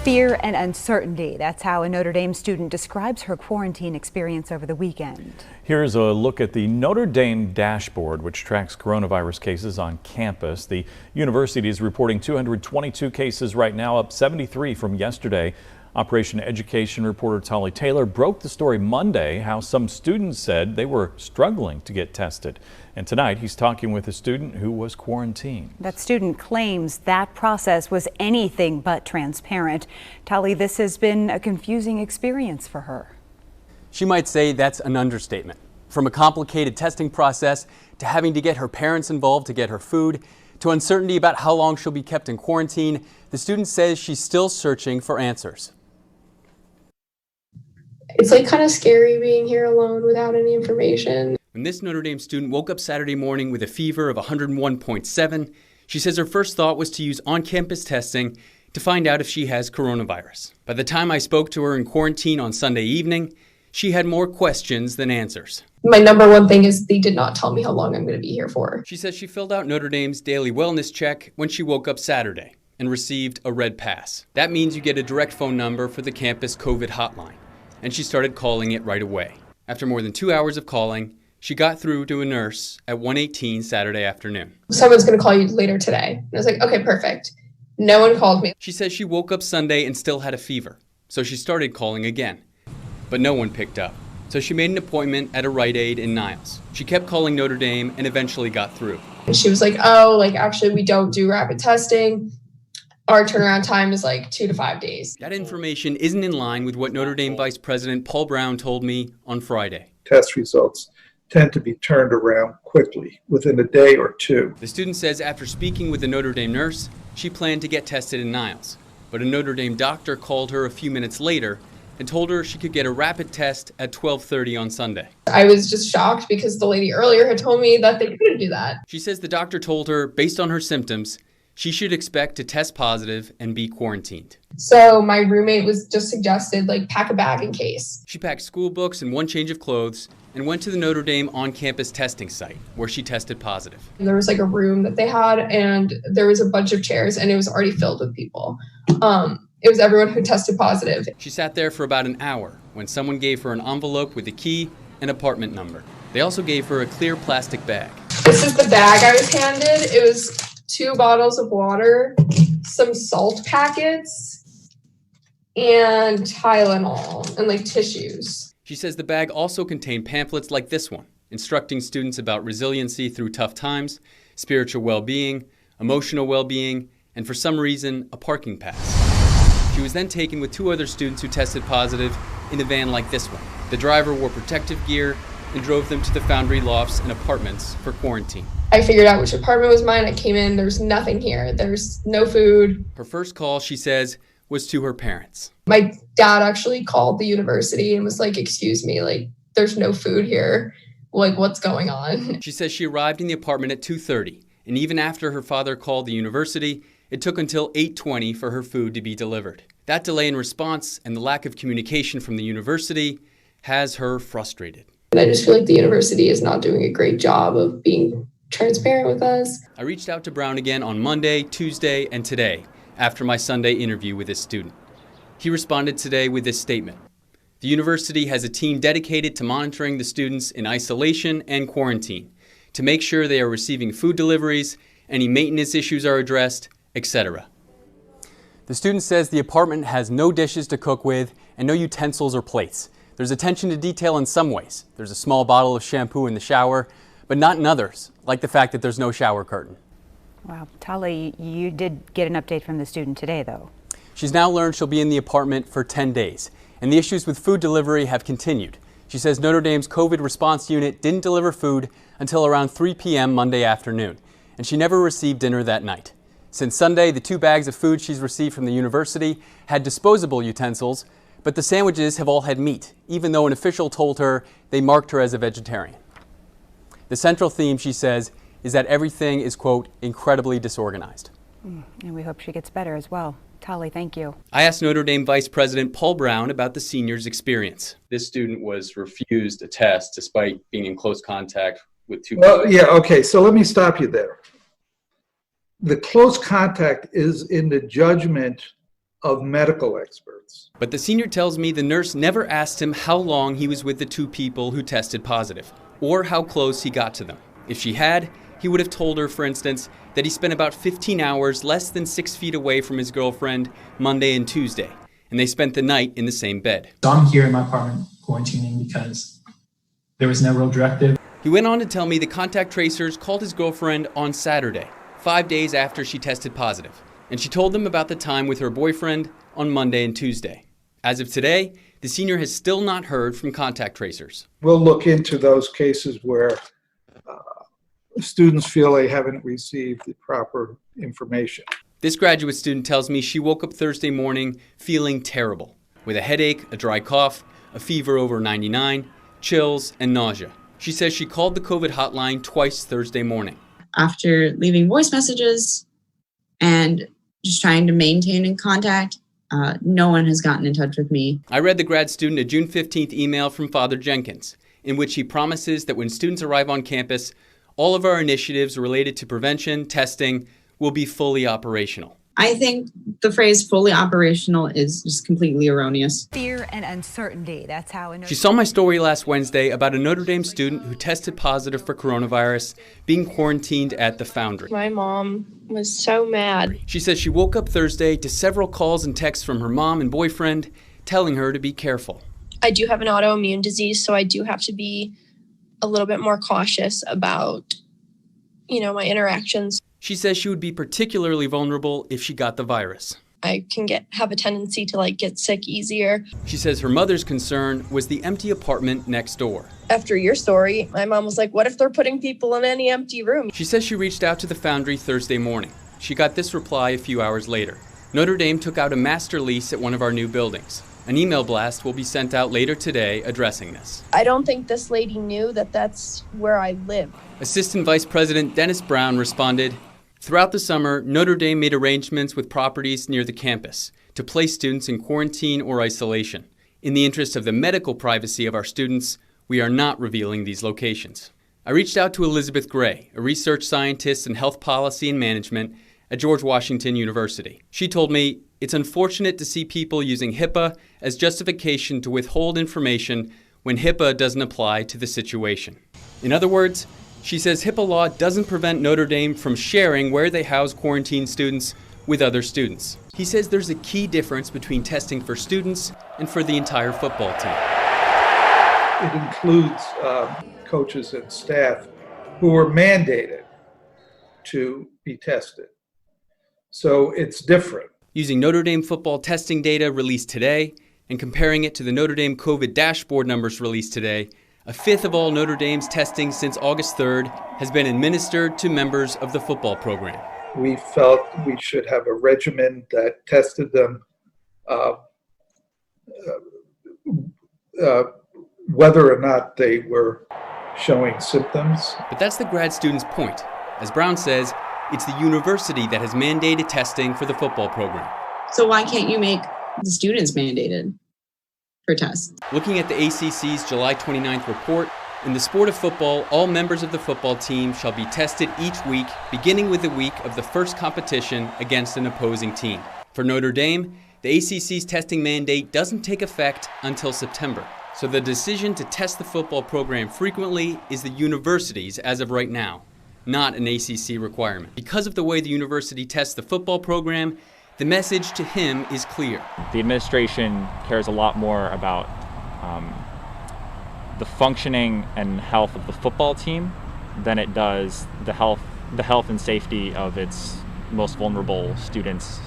Fear and uncertainty. That's how a Notre Dame student describes her quarantine experience over the weekend. Here's a look at the Notre Dame dashboard, which tracks coronavirus cases on campus. The university is reporting 222 cases right now, up 73 from yesterday. Operation Education reporter Tolly Taylor broke the story Monday, how some students said they were struggling to get tested. And tonight he's talking with a student who was quarantined. That student claims that process was anything but transparent. Tolly, this has been a confusing experience for her. She might say that's an understatement. From a complicated testing process to having to get her parents involved to get her food, to uncertainty about how long she'll be kept in quarantine, the student says she's still searching for answers. It's like kind of scary being here alone without any information. When this Notre Dame student woke up Saturday morning with a fever of 101.7, she says her first thought was to use on-campus testing to find out if she has coronavirus. By the time I spoke to her in quarantine on Sunday evening, she had more questions than answers. My number one thing is they did not tell me how long I'm going to be here for. She says she filled out Notre Dame's daily wellness check when she woke up Saturday and received a red pass. That means you get a direct phone number for the campus COVID hotline, and she started calling it right away. After more than 2 hours of calling, she got through to a nurse at 1:18 Saturday afternoon. Someone's going to call you later today. And I was like, okay, perfect. No one called me. She says she woke up Sunday and still had a fever, so she started calling again. But no one picked up, so she made an appointment at a Rite Aid in Niles. She kept calling Notre Dame and eventually got through. And she was like, oh, actually we don't do rapid testing. Our turnaround time is 2 to 5 days. That information isn't in line with what Notre Dame Vice President Paul Brown told me on Friday. Test results tend to be turned around quickly, within a day or two. The student says after speaking with a Notre Dame nurse, she planned to get tested in Niles. But a Notre Dame doctor called her a few minutes later and told her she could get a rapid test at 12:30 on Sunday. I was just shocked because the lady earlier had told me that they couldn't do that. She says the doctor told her, based on her symptoms, she should expect to test positive and be quarantined. So my roommate was just suggested, pack a bag in case. She packed school books and one change of clothes and went to the Notre Dame on-campus testing site where she tested positive. There was a room that they had and there was a bunch of chairs and it was already filled with people. It was everyone who tested positive. She sat there for about an hour when someone gave her an envelope with a key and apartment number. They also gave her a clear plastic bag. This is the bag I was handed. It was 2 bottles of water, some salt packets, and Tylenol, and tissues. She says the bag also contained pamphlets like this one, instructing students about resiliency through tough times, spiritual well-being, emotional well-being, and for some reason, a parking pass. She was then taken with 2 other students who tested positive in a van like this one. The driver wore protective gear and drove them to the Foundry lofts and apartments for quarantine. I figured out which apartment was mine. I came in, there's nothing here. There's no food. Her first call, she says, was to her parents. My dad actually called the university and was like, excuse me, there's no food here. What's going on? She says she arrived in the apartment at 2:30, and even after her father called the university, it took until 8:20 for her food to be delivered. That delay in response and the lack of communication from the university has her frustrated. And I just feel like the university is not doing a great job of being transparent with us. I reached out to Brown again on Monday, Tuesday, and today after my Sunday interview with this student. He responded today with this statement. The university has a team dedicated to monitoring the students in isolation and quarantine to make sure they are receiving food deliveries, any maintenance issues are addressed, etc. The student says the apartment has no dishes to cook with and no utensils or plates. There's attention to detail in some ways. There's a small bottle of shampoo in the shower, but not in others, like the fact that there's no shower curtain. Wow, Tolly, you did get an update from the student today, though. She's now learned she'll be in the apartment for 10 days, and the issues with food delivery have continued. She says Notre Dame's COVID response unit didn't deliver food until around 3 p.m. Monday afternoon, and she never received dinner that night. Since Sunday, the 2 bags of food she's received from the university had disposable utensils, but the sandwiches have all had meat, even though an official told her they marked her as a vegetarian. The central theme, she says, is that everything is, quote, incredibly disorganized. And we hope she gets better as well. Tolly, thank you. I asked Notre Dame Vice President Paul Brown about the seniors' experience. This student was refused a test despite being in close contact with 2 Well, people. yeah, okay, so let me stop you there. The close contact is in the judgment of medical experts. But the senior tells me the nurse never asked him how long he was with the two people who tested positive, or how close he got to them. If she had, he would have told her, for instance, that he spent about 15 hours less than 6 feet away from his girlfriend Monday and Tuesday, and they spent the night in the same bed. So I'm here in my apartment quarantining because there was no real directive. He went on to tell me the contact tracers called his girlfriend on Saturday, 5 days after she tested positive, and she told them about the time with her boyfriend on Monday and Tuesday. As of today, the senior has still not heard from contact tracers. We'll look into those cases where students feel they haven't received the proper information. This graduate student tells me she woke up Thursday morning feeling terrible, with a headache, a dry cough, a fever over 99, chills, and nausea. She says she called the COVID hotline twice Thursday morning. After leaving voice messages and just trying to maintain in contact, no one has gotten in touch with me. I read the grad student a June 15th email from Father Jenkins, in which he promises that when students arrive on campus, all of our initiatives related to prevention, testing, will be fully operational. I think the phrase fully operational is just completely erroneous. Fear and uncertainty, that's how She saw my story last Wednesday about a Notre Dame student who tested positive for coronavirus being quarantined at the Foundry. My mom was so mad. She says she woke up Thursday to several calls and texts from her mom and boyfriend telling her to be careful. I do have an autoimmune disease, so I do have to be a little bit more cautious about, my interactions. She says she would be particularly vulnerable if she got the virus. I can have a tendency to get sick easier. She says her mother's concern was the empty apartment next door. After your story, my mom was like, what if they're putting people in any empty room? She says she reached out to the Foundry Thursday morning. She got this reply a few hours later. Notre Dame took out a master lease at one of our new buildings. An email blast will be sent out later today addressing this. I don't think this lady knew that that's where I live. Assistant Vice President Dennis Brown responded, throughout the summer, Notre Dame made arrangements with properties near the campus to place students in quarantine or isolation. In the interest of the medical privacy of our students, we are not revealing these locations. I reached out to Elizabeth Gray, a research scientist in health policy and management at George Washington University. She told me, it's unfortunate to see people using HIPAA as justification to withhold information when HIPAA doesn't apply to the situation. In other words, she says HIPAA law doesn't prevent Notre Dame from sharing where they house quarantined students with other students. He says there's a key difference between testing for students and for the entire football team. It includes coaches and staff who were mandated to be tested. So it's different. Using Notre Dame football testing data released today and comparing it to the Notre Dame COVID dashboard numbers released today, a fifth of all Notre Dame's testing since August 3rd has been administered to members of the football program. We felt we should have a regimen that tested them whether or not they were showing symptoms. But that's the grad student's point. As Brown says, it's the university that has mandated testing for the football program. So why can't you make the students mandated for tests? Looking at the ACC's July 29th report, in the sport of football, all members of the football team shall be tested each week, beginning with the week of the first competition against an opposing team. For Notre Dame, the ACC's testing mandate doesn't take effect until September. So the decision to test the football program frequently is the university's as of right now, not an ACC requirement. Because of the way the university tests the football program, the message to him is clear. The administration cares a lot more about the functioning and health of the football team than it does the health and safety of its most vulnerable students.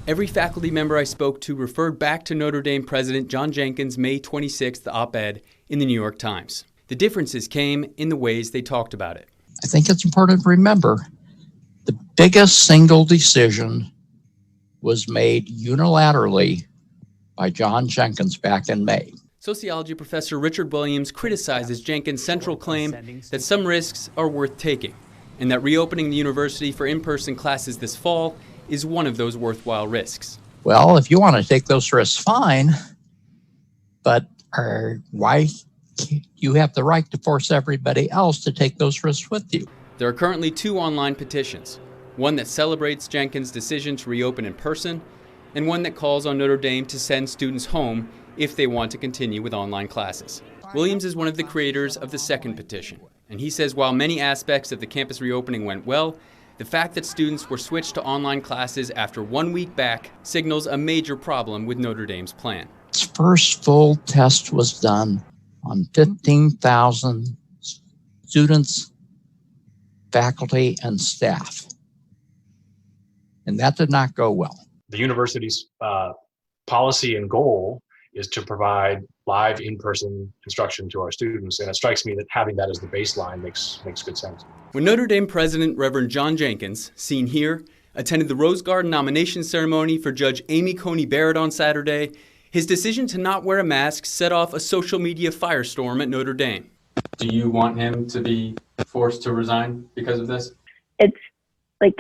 Every faculty member I spoke to referred back to Notre Dame President John Jenkins' May 26th op-ed in the New York Times. The differences came in the ways they talked about it. I think it's important to remember the biggest single decision was made unilaterally by John Jenkins back in May. Sociology professor Richard Williams criticizes Jenkins' central claim that some risks are worth taking, and that reopening the university for in-person classes this fall is one of those worthwhile risks. Well, if you want to take those risks, fine, but why you have the right to force everybody else to take those risks with you? There are currently 2 online petitions, one that celebrates Jenkins' decision to reopen in person, and one that calls on Notre Dame to send students home if they want to continue with online classes. Williams is one of the creators of the second petition, and he says while many aspects of the campus reopening went well, the fact that students were switched to online classes after 1 week back signals a major problem with Notre Dame's plan. Its first full test was done on 15,000 students, faculty, and staff. And that did not go well. The university's policy and goal is to provide live in-person instruction to our students, and it strikes me that having that as the baseline makes good sense. When Notre Dame President Reverend John Jenkins, seen here, attended the Rose Garden nomination ceremony for Judge Amy Coney Barrett on Saturday, his decision to not wear a mask set off a social media firestorm at Notre Dame. Do you want him to be forced to resign because of this? It's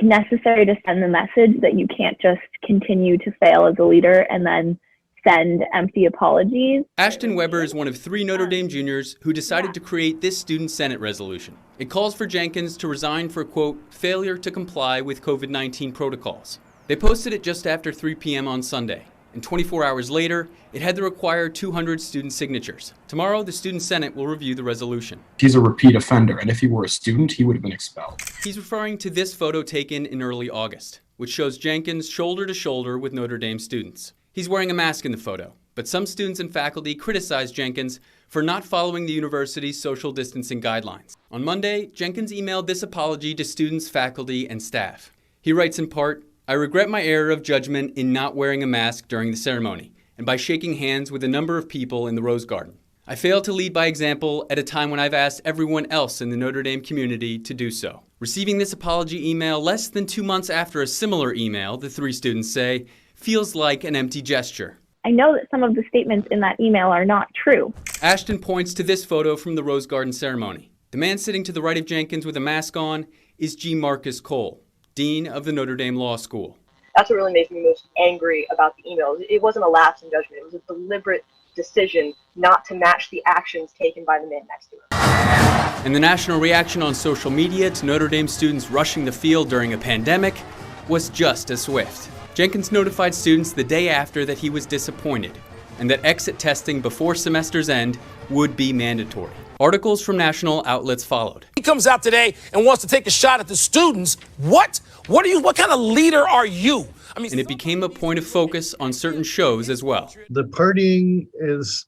necessary to send the message that you can't just continue to fail as a leader and then send empty apologies. Ashton Weber is one of 3 Notre Dame juniors who decided to create this student Senate resolution. It calls for Jenkins to resign for, quote, failure to comply with COVID-19 protocols. They posted it just after 3 p.m. on Sunday, and 24 hours later, it had the required 200 student signatures. Tomorrow, the Student Senate will review the resolution. He's a repeat offender, and if he were a student, he would have been expelled. He's referring to this photo taken in early August, which shows Jenkins shoulder to shoulder with Notre Dame students. He's wearing a mask in the photo, but some students and faculty criticized Jenkins for not following the university's social distancing guidelines. On Monday, Jenkins emailed this apology to students, faculty, and staff. He writes in part, "I regret my error of judgment in not wearing a mask during the ceremony and by shaking hands with a number of people in the Rose Garden. I failed to lead by example at a time when I've asked everyone else in the Notre Dame community to do so." Receiving this apology email less than 2 months after a similar email, the 3 students say, feels like an empty gesture. I know that some of the statements in that email are not true. Ashton points to this photo from the Rose Garden ceremony. The man sitting to the right of Jenkins with a mask on is G. Marcus Cole, Dean of the Notre Dame Law School. That's what really makes me most angry about the email. It wasn't a lapse in judgment. It was a deliberate decision not to match the actions taken by the man next to him. And the national reaction on social media to Notre Dame students rushing the field during a pandemic was just as swift. Jenkins notified students the day after that he was disappointed and that exit testing before semester's end would be mandatory. Articles from national outlets followed. He comes out today and wants to take a shot at the students. What kind of leader are you? And it became a point of focus on certain shows as well. The partying is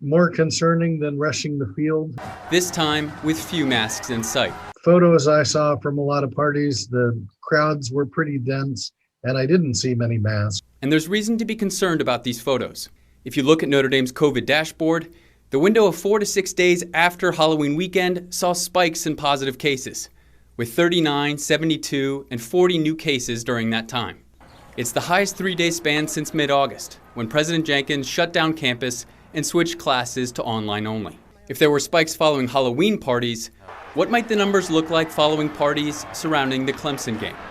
more concerning than rushing the field. This time with few masks in sight. Photos I saw from a lot of parties, the crowds were pretty dense, and I didn't see many masks. And there's reason to be concerned about these photos. If you look at Notre Dame's COVID dashboard, the window of 4 to 6 days after Halloween weekend saw spikes in positive cases, with 39, 72, and 40 new cases during that time. It's the highest 3-day span since mid-August, when President Jenkins shut down campus and switched classes to online only. If there were spikes following Halloween parties, what might the numbers look like following parties surrounding the Clemson game?